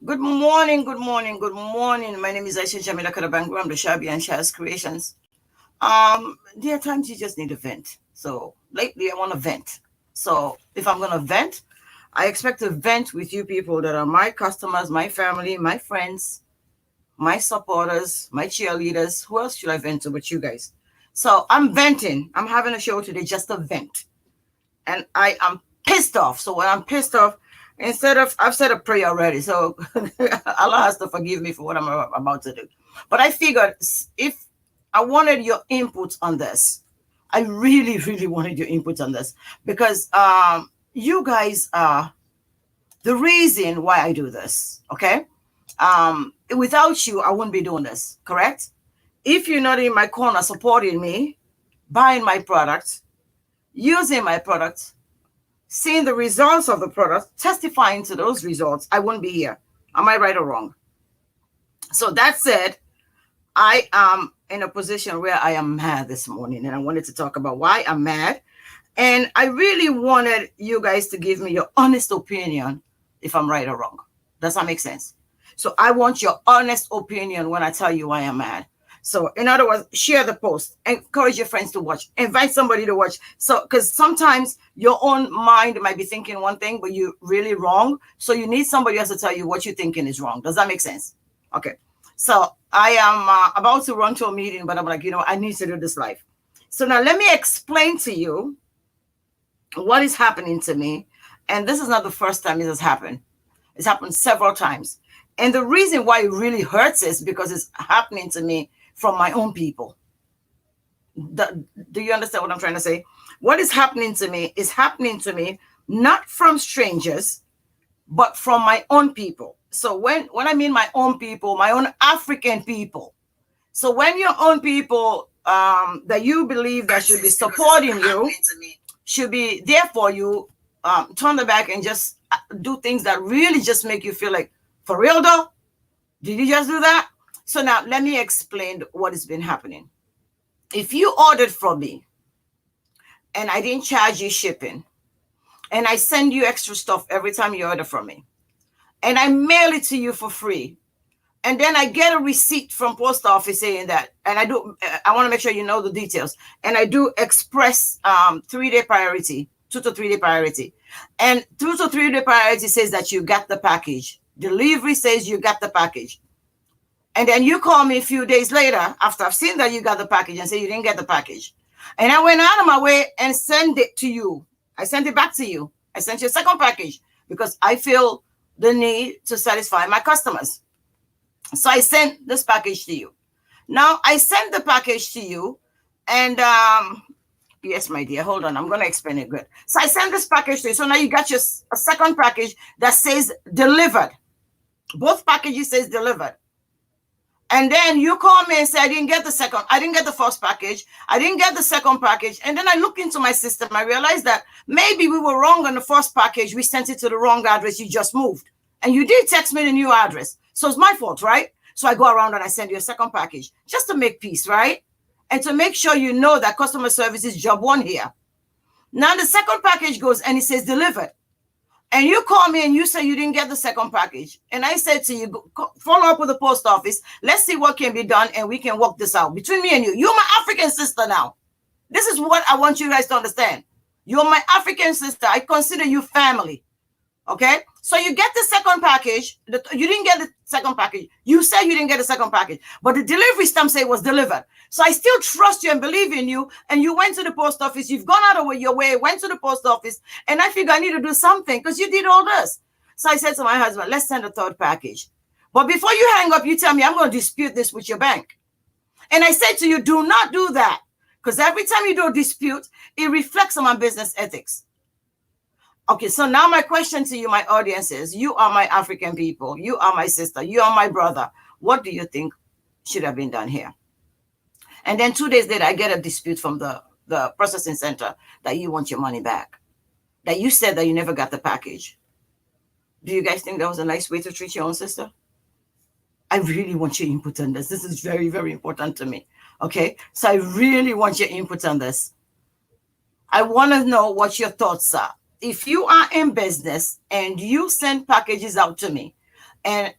Good morning, good morning, good morning. My name is Aisha Jamila Karabangu. I'm the Shabi and Shaz Creations. There are times you just need to vent. So lately I want to vent. So if I'm gonna vent, I expect to vent with you people that are my customers, my family, my friends, my supporters, my cheerleaders. Who else should I vent to but you guys? So I'm venting. I'm having a show today just to vent. And I am pissed off. So when I'm pissed off, instead of I've said a prayer already, so Allah has to forgive me for what I'm about to do. But I figured if I wanted your input on this, I really, really wanted your input on this because you guys are the reason why I do this. Okay, without you, I wouldn't be doing this. Correct? If you're not in my corner supporting me, buying my product, using my product, seeing the results of the product, testifying to those results, I wouldn't be here. Am I right or wrong? So that said, I am in a position where I am mad this morning, and I wanted to talk about why I'm mad. And I really wanted you guys to give me your honest opinion if I'm right or wrong. Does that make sense? So I want your honest opinion when I tell you why I'm mad. So in other words, share the post, encourage your friends to watch, invite somebody to watch. So, because sometimes your own mind might be thinking one thing, but you're really wrong. So you need somebody else to tell you what you're thinking is wrong. Does that make sense? Okay. So I am about to run to a meeting, but I'm like, I need to do this live. So now let me explain to you what is happening to me. And this is not the first time this has happened. It's happened several times. And the reason why it really hurts is because it's happening to me from my own people. Do you understand what I'm trying to say? What is happening to me is happening to me not from strangers, but from my own people. So when I mean my own people, my own African people. So when your own people that you believe that should be supporting you, should be there for you, turn the back and just do things that really just make you feel like, for real though? Did you just do that? So now let me explain what has been happening. If you ordered from me and I didn't charge you shipping, and I send you extra stuff every time you order from me, and I mail it to you for free, and then I get a receipt from post office saying that, and I want to make sure you know the details, and I do express 3-day priority, 2 to 3 day priority, and 2 to 3 day priority says that you got the package. Delivery says you got the package. And then you call me a few days later after I've seen that you got the package and say you didn't get the package. And I went out of my way and sent it to you. I sent it back to you. I sent you a second package because I feel the need to satisfy my customers. So I sent this package to you. Now I sent the package to you and yes, my dear, hold on. I'm going to explain it good. So I sent this package to you. So now you got a second package that says delivered. Both packages says delivered. And then you call me and say, I didn't get the first package. I didn't get the second package. And then I look into my system. I realized that maybe we were wrong on the first package. We sent it to the wrong address. You just moved. And you did text me the new address. So it's my fault, right? So I go around and I send you a second package just to make peace, right? And to make sure you know that customer service is job one here. Now the second package goes and it says delivered. And you call me and you say you didn't get the second package. And I said to you, follow up with the post office. Let's see what can be done and we can work this out between me and you. You're my African sister now. This is what I want you guys to understand. You're my African sister. I consider you family. Okay? So you get the second package. You didn't get the second package. You said you didn't get the second package. But the delivery stamp said it was delivered. So I still trust you and believe in you. And you went to the post office. You've gone out of your way, went to the post office. And I figure I need to do something because you did all this. So I said to my husband, let's send a third package. But before you hang up, you tell me, I'm going to dispute this with your bank. And I said to you, do not do that. Because every time you do a dispute, it reflects on my business ethics. Okay, so now my question to you, my audience is, you are my African people. You are my sister. You are my brother. What do you think should have been done here? And then 2 days later, I get a dispute from the processing center that you want your money back, that you said that you never got the package. Do you guys think that was a nice way to treat your own sister? I really want your input on this. This is very, very important to me. Okay, so I really want your input on this. I want to know what your thoughts are. If you are in business and you send packages out to me and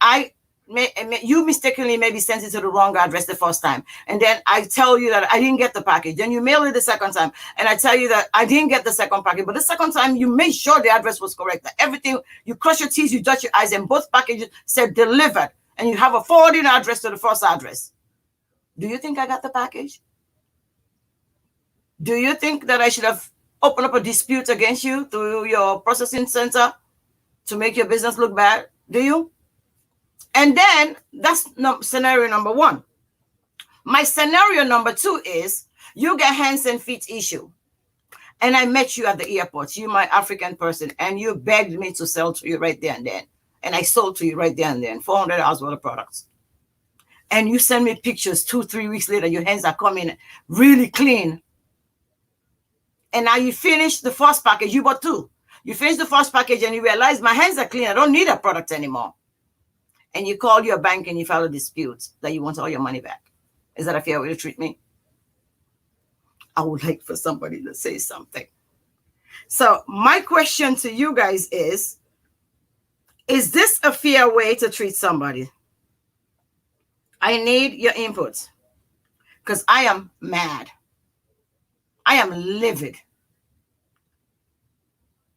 you mistakenly maybe sent it to the wrong address the first time, and then I tell you that I didn't get the package. Then you mail it the second time, and I tell you that I didn't get the second package. But the second time, you made sure the address was correct. That everything, you cross your T's, you dot your I's, and both packages said delivered, and you have a forwarding address to the first address. Do you think I got the package? Do you think that I should have opened up a dispute against you through your processing center to make your business look bad? Do you? And then that's scenario number one. My scenario number two is you get hands and feet issue. And I met you at the airport. You, my African person, and you begged me to sell to you right there and then. And I sold to you right there and then, $400 worth of products. And you send me pictures 2-3 weeks later, your hands are coming really clean. And now you finish the first package, you bought 2. You finish the first package and you realize my hands are clean. I don't need a product anymore. And you call your bank and you file a dispute that you want all your money back. Is that a fair way to treat me? I would like for somebody to say something. So my question to you guys is this a fair way to treat somebody? I need your input because I am mad. I am livid.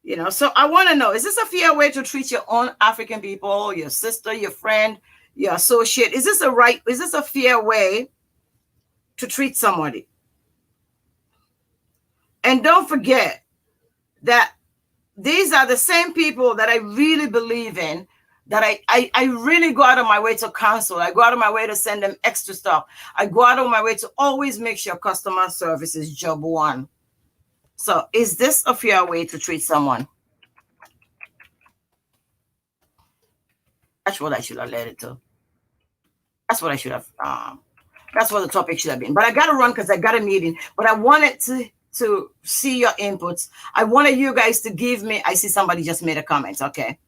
You know, so I want to know, is this a fair way to treat your own African people, your sister, your friend, your associate? Is this a fair way to treat somebody? And don't forget that these are the same people that I really believe in, that I really go out of my way to counsel. I go out of my way to send them extra stuff. I go out of my way to always make sure customer service is job one. So is this a fair way to treat someone? That's what I should have led it to. That's what I should have. That's what the topic should have been. But I got to run because I got a meeting. But I wanted to see your inputs. I wanted you guys to give me. I see somebody just made a comment. Okay.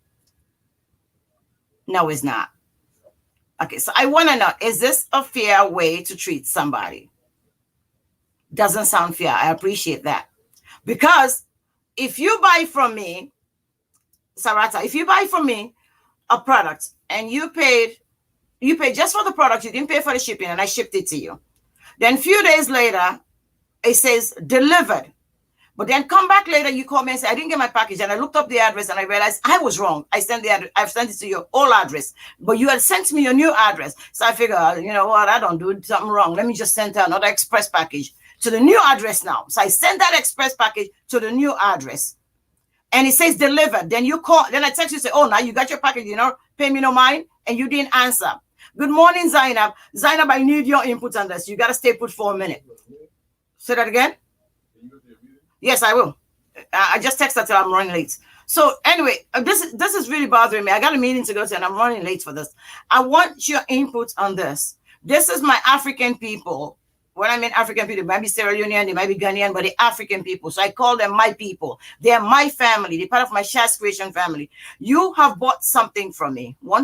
No, it's not. Okay. So I want to know, is this a fair way to treat somebody? Doesn't sound fair. I appreciate that. Because if you buy from me, Sarata, if you buy from me a product and you paid just for the product, you didn't pay for the shipping, and I shipped it to you. Then a few days later, it says delivered. But then come back later, you call me and say, I didn't get my package. And I looked up the address and I realized I was wrong. I've sent it to your old address, but you had sent me your new address. So I figured, you know what, I don't do something wrong. Let me just send another express package to the new address now. So I sent that express package to the new address. And it says delivered. Then you call, then I text you, say, oh, now you got your package, you know, pay me no mind. And you didn't answer. Good morning, Zainab. Zainab, I need your input on this. You got to stay put for a minute. Say that again. Yes, I will. I just texted till I'm running late. So anyway, this is really bothering me. I got a meeting to go to and I'm running late for this. I want your input on this. This is my African people. When I mean African people, it might be Sierra Leonean, they might be Ghanaian, but the African people. So I call them my people. They're my family. They're part of my Shas Creation family. You have bought something from me one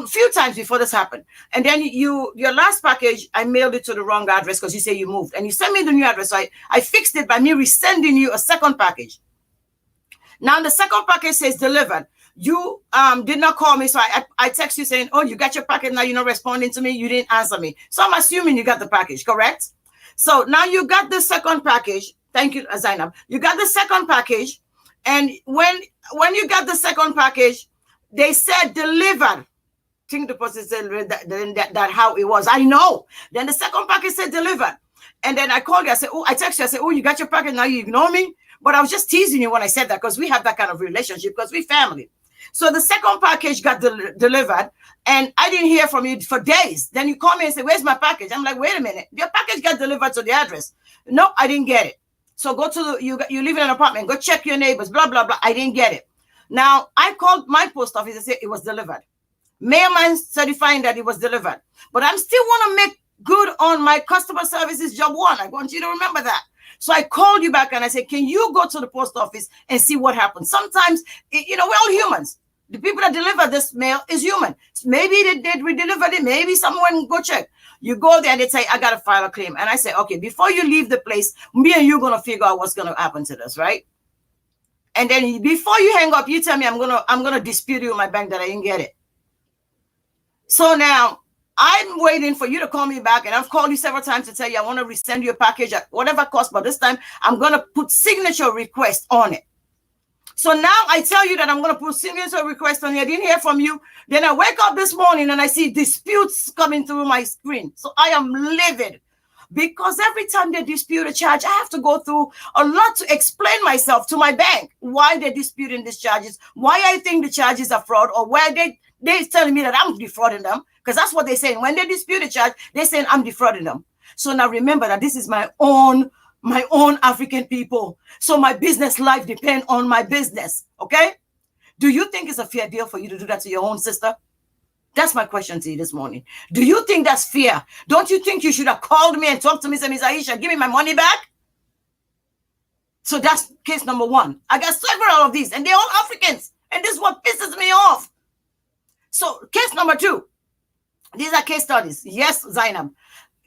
few times before this happened. And then your last package, I mailed it to the wrong address because you say you moved. And you sent me the new address. So I fixed it by me resending you a second package. Now the second package says delivered. You did not call me. So I text you saying, oh, you got your package. Now you're not responding to me. You didn't answer me. So I'm assuming you got the package, correct? So now you got the second package. Thank you, Zainab. You got the second package. And when you got the second package, they said delivered. Think the person said that how it was. I know. Then the second package said delivered. And then I called you. I said, oh, I text you. I said, oh, you got your package. Now you ignore me. But I was just teasing you when I said that because we have that kind of relationship because we family. So the second package got delivered and I didn't hear from you for days. Then you call me and say, where's my package? I'm like, wait a minute. Your package got delivered to the address. No, I didn't get it. So go to you live in an apartment. Go check your neighbors, blah, blah, blah. I didn't get it. Now I called my post office and said it was delivered. Mailman certifying that it was delivered. But I still want to make good on my customer services job one. I want you to remember that. So I called you back and I said, can you go to the post office and see what happens? Sometimes, we're all humans. The people that deliver this mail is human. Maybe we delivered it. Maybe someone go check. You go there and they say, I got to file a claim. And I say, okay, before you leave the place, me and you going to figure out what's going to happen to this, right? And then before you hang up, you tell me I'm gonna dispute you with my bank that I didn't get it. So now I'm waiting for you to call me back, and I've called you several times to tell you I want to resend you a package at whatever cost, but this time I'm going to put signature request on it. So now I tell you that I'm going to put signature request on it. I didn't hear from you. Then I wake up this morning and I see disputes coming through my screen. So I am livid, because every time they dispute a charge, I have to go through a lot to explain myself to my bank why they're disputing these charges, why I think the charges are fraud, or why they're telling me that I'm defrauding them, because that's what they're saying. When they dispute a charge, they're saying I'm defrauding them. So now remember that this is my own African people. So my business life depends on my business, okay? Do you think it's a fair deal for you to do that to your own sister? That's my question to you this morning. Do you think that's fair? Don't you think you should have called me and talked to me and said, Ms. Aisha, give me my money back? So that's case number one. I got several of these, and they're all Africans. And this is what pisses me off. So case number two. These are case studies. Yes, Zainab.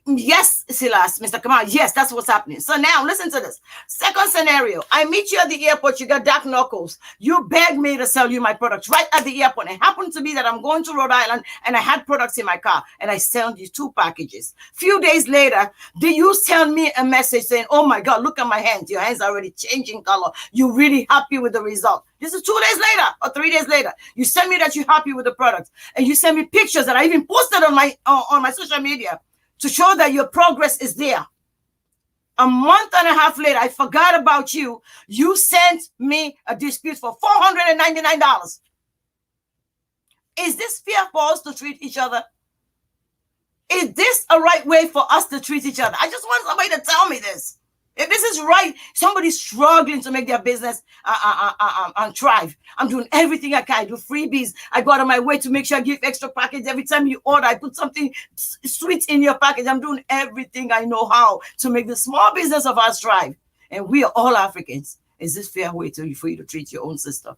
Yes, Silas, Mr. Kamal. Yes, that's what's happening. So now listen to this. Second scenario. I meet you at the airport. You got dark knuckles. You beg me to sell you my products right at the airport. It happened to be that I'm going to Rhode Island and I had products in my car and I sent you 2 packages. Few days later, do you send me a message saying, oh my God, look at my hands. Your hands are already changing color. You're really happy with the result. This is 2 days later or 3 days later. You send me that you're happy with the product, and you send me pictures that I even posted on my social media to show that your progress is there. A month and a half later, I forgot about you. You sent me a dispute for $499. Is this fair for us to treat each other? Is this a right way for us to treat each other? I just want somebody to tell me this. If this is right, somebody's struggling to make their business thrive. I'm doing everything I can. I do freebies. I go out of my way to make sure I give extra package. Every time you order, I put something sweet in your package. I'm doing everything I know how to make the small business of us thrive. And we are all Africans. Is this fair way for you to treat your own sister?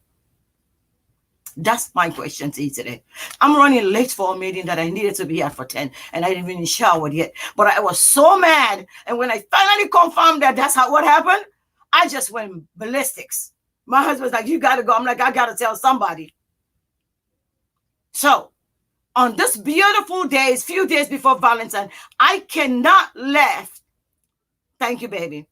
That's my question to you today. I'm running late for a meeting that I needed to be at for 10, and I didn't even shower yet. But I was so mad. And when I finally confirmed that that's what happened, I just went ballistics. My husband's like, you got to go. I'm like, I got to tell somebody. So on this beautiful days, few days before Valentine, I cannot left. Thank you, baby.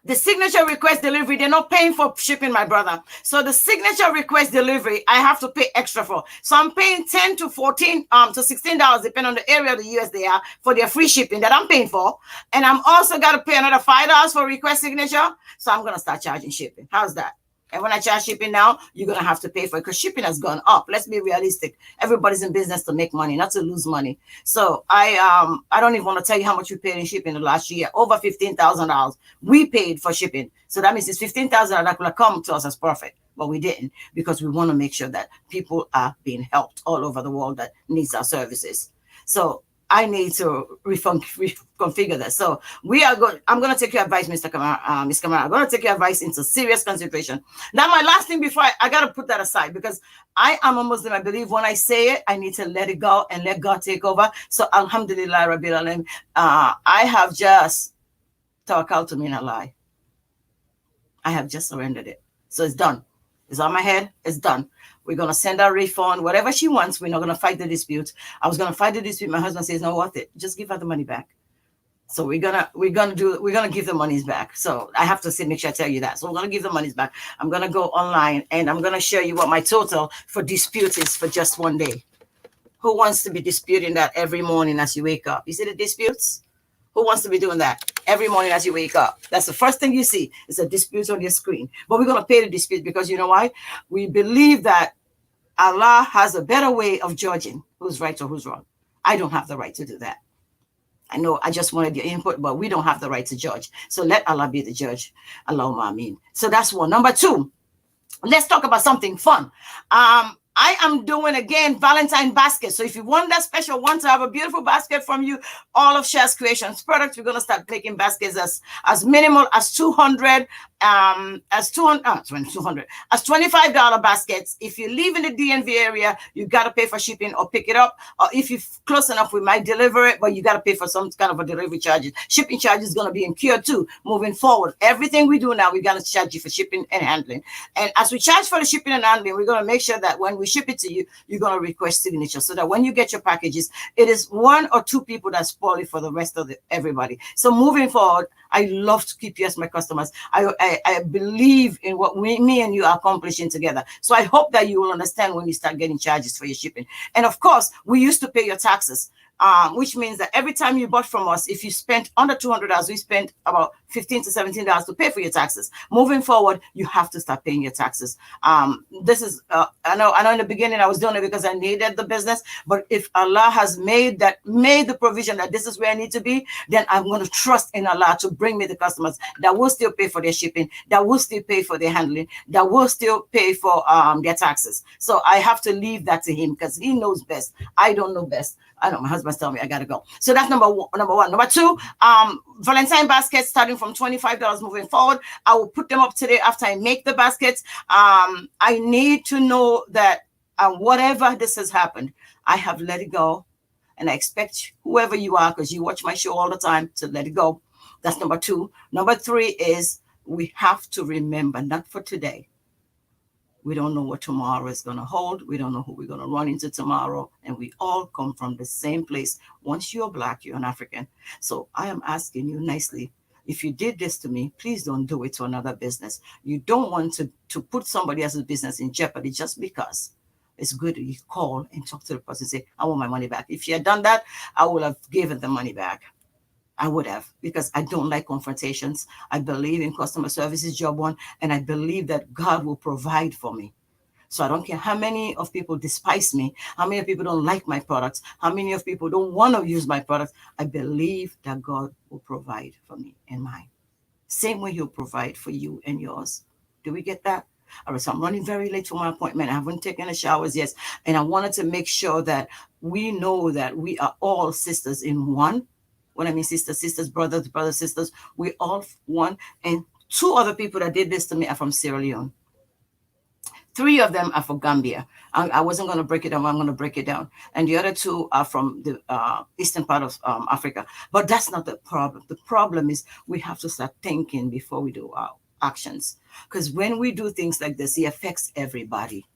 The signature request delivery, they're not paying for shipping, my brother. So the signature request delivery, I have to pay extra for. So I'm paying $10 to $14 to $16, depending on the area of the US they are, for their free shipping that I'm paying for. And I'm also got to pay another $5 for request signature. So I'm going to start charging shipping. How's that? And when I charge shipping now, you're going to have to pay for it because shipping has gone up. Let's be realistic. Everybody's in business to make money, not to lose money. So I don't even want to tell you how much we paid in shipping the last year. Over $15,000 we paid for shipping. So that means it's $15,000 that will come to us as profit. But we didn't, because we want to make sure that people are being helped all over the world that needs our services. So I need to reconfigure that. So we are going. I'm going to take your advice, Mr. Kamara, Ms. Kamara. I'm going to take your advice into serious consideration. Now, my last thing before I got to put that aside, because I am a Muslim. I believe when I say it, I need to let it go and let God take over. So, Alhamdulillah, Rabbil Alam. I have just tawakkal to min Allah. I have just surrendered it. So it's done. It's on my head. It's done. We're going to send her a refund, whatever she wants. We're not going to fight the dispute. I was going to fight the dispute. My husband says, no, worth it. Just give her the money back. So we're going to give the monies back. So I have to make sure I tell you that. So we're going to give the monies back. I'm going to go online and I'm going to show you what my total for dispute is for just one day. Who wants to be disputing that every morning as you wake up? You see the disputes? Who wants to be doing that every morning as you wake up? That's the first thing you see is a dispute on your screen. But we're going to pay the dispute because you know why? We believe that Allah has a better way of judging who's right or who's wrong. I don't have the right to do that. I know I just wanted your input, but we don't have the right to judge. So let Allah be the judge. Allahumma ameen. So that's one. Number two, let's talk about something fun. I am doing, again, Valentine basket. So if you want that special one to have a beautiful basket from you, all of Shares Creations products, we're going to start taking baskets as minimal as 200 as 200 as $25 baskets. If you live in the DNV area, you got to pay for shipping or pick it up. Or if you're close enough, we might deliver it, but you got to pay for some kind of a delivery charges. Shipping charges is going to be incurred too moving forward. Everything we do now, we're going to charge you for shipping and handling. And as we charge for the shipping and handling, we're going to make sure that when we ship it to you, you're going to request signature so that when you get your packages, it is 1 or 2 people that spoil it for the rest of everybody. So moving forward, I love to keep you as my customers. I believe in what me and you are accomplishing together. So I hope that you will understand when you start getting charges for your shipping. And of course, we used to pay your taxes, which means that every time you bought from us, if you spent under $200, we spent about $15 to $17 to pay for your taxes. Moving forward, you have to start paying your taxes. This is, I know in the beginning I was doing it because I needed the business, but if Allah has made the provision that this is where I need to be, then I'm going to trust in Allah to bring me the customers that will still pay for their shipping, that will still pay for their handling, that will still pay for their taxes. So I have to leave that to him because he knows best. I don't know best. I know my husband's telling me I gotta go. So that's number one. Number two, Valentine baskets starting from $25 moving forward. I will put them up today after I make the baskets. I need to know that whatever this has happened, I have let it go. And I expect whoever you are, because you watch my show all the time, to let it go. That's number two. Number three is we have to remember, not for today. We don't know what tomorrow is going to hold. We don't know who we're going to run into tomorrow. And we all come from the same place. Once you're Black, you're an African. So I am asking you nicely, if you did this to me, please don't do it to another business. You don't want to put somebody else's business in jeopardy just because. It's good that you call and talk to the person and say, I want my money back. If you had done that, I would have given the money back. I would have, because I don't like confrontations. I believe in customer service is job one, and I believe that God will provide for me. So I don't care how many of people despise me, how many people don't like my products, how many of people don't want to use my products. I believe that God will provide for me and mine. Same way he'll provide for you and yours. Do we get that? All right, so I'm running very late for my appointment. I haven't taken a showers yet. And I wanted to make sure that we know that we are all sisters in one. When I mean sisters, brothers, sisters, we all one. And 2 other people that did this to me are from Sierra Leone. 3 of them are from Gambia. I wasn't going to break it down. I'm going to break it down. And the other 2 are from the eastern part of Africa. But that's not the problem. The problem is we have to start thinking before we do our actions. Because when we do things like this, it affects everybody.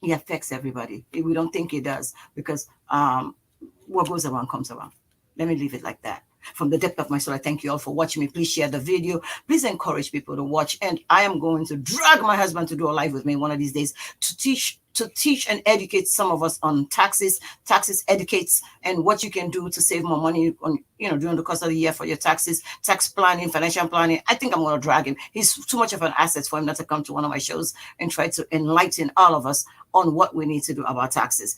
It affects everybody. We don't think it does, because what goes around comes around. Let me leave it like that. From the depth of my soul, I thank you all for watching me. Please share the video. Please encourage people to watch. And I am going to drag my husband to do a live with me one of these days to teach and educate some of us on taxes. Taxes educates and what you can do to save more money on, during the course of the year for your taxes, tax planning, financial planning. I think I'm going to drag him. He's too much of an asset for him not to come to one of my shows and try to enlighten all of us on what we need to do about taxes.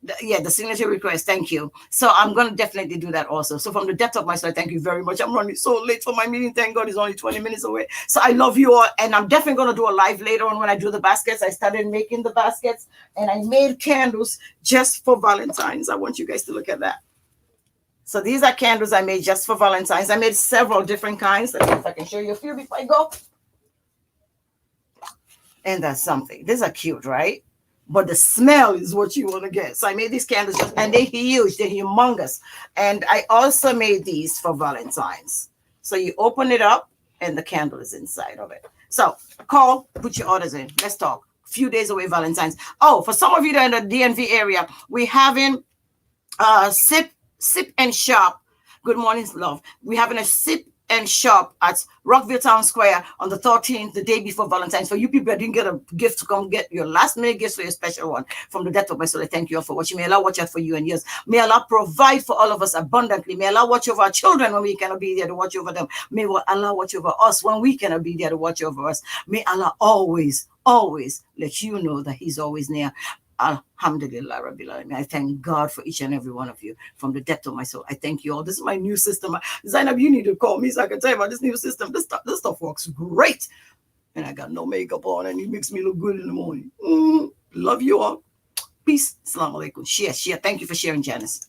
The signature request. Thank you. So I'm going to definitely do that also. So from the depth of my soul, thank you very much. I'm running so late for my meeting. Thank God it's only 20 minutes away. So I love you all. And I'm definitely going to do a live later on when I do the baskets. I started making the baskets and I made candles just for Valentine's. I want you guys to look at that. So these are candles I made just for Valentine's. I made several different kinds. Let's see if I can show you a few before I go. And that's something. These are cute, right? But the smell is what you want to get. So I made these candles, and they're huge. They're humongous. And I also made these for Valentine's. So you open it up, and the candle is inside of it. So call, put your orders in. Let's talk. A few days away, Valentine's. Oh, for some of you that are in the DNV area, we're having sip and shop. Good morning, love. We're having a sip and shop at Rockville Town Square on the 13th, the day before Valentine's. For you people that didn't get a gift, to come get your last minute gifts for your special one. From the depth of my soul, I thank you all for watching. May Allah watch out for you and yours. May Allah provide for all of us abundantly. May Allah watch over our children when we cannot be there to watch over them. May Allah watch over us when we cannot be there to watch over us. May Allah always let you know that he's always near. Alhamdulillah Rabbil Alamin. I thank God for each and every one of you from the depth of my soul. I thank you all. This is my new system. Zainab, you need to call me so I can tell you about this new system. This stuff works great. And I got no makeup on and it makes me look good in the morning. Love you all. Peace. Assalamu alaikum. Share. Thank you for sharing, Janice.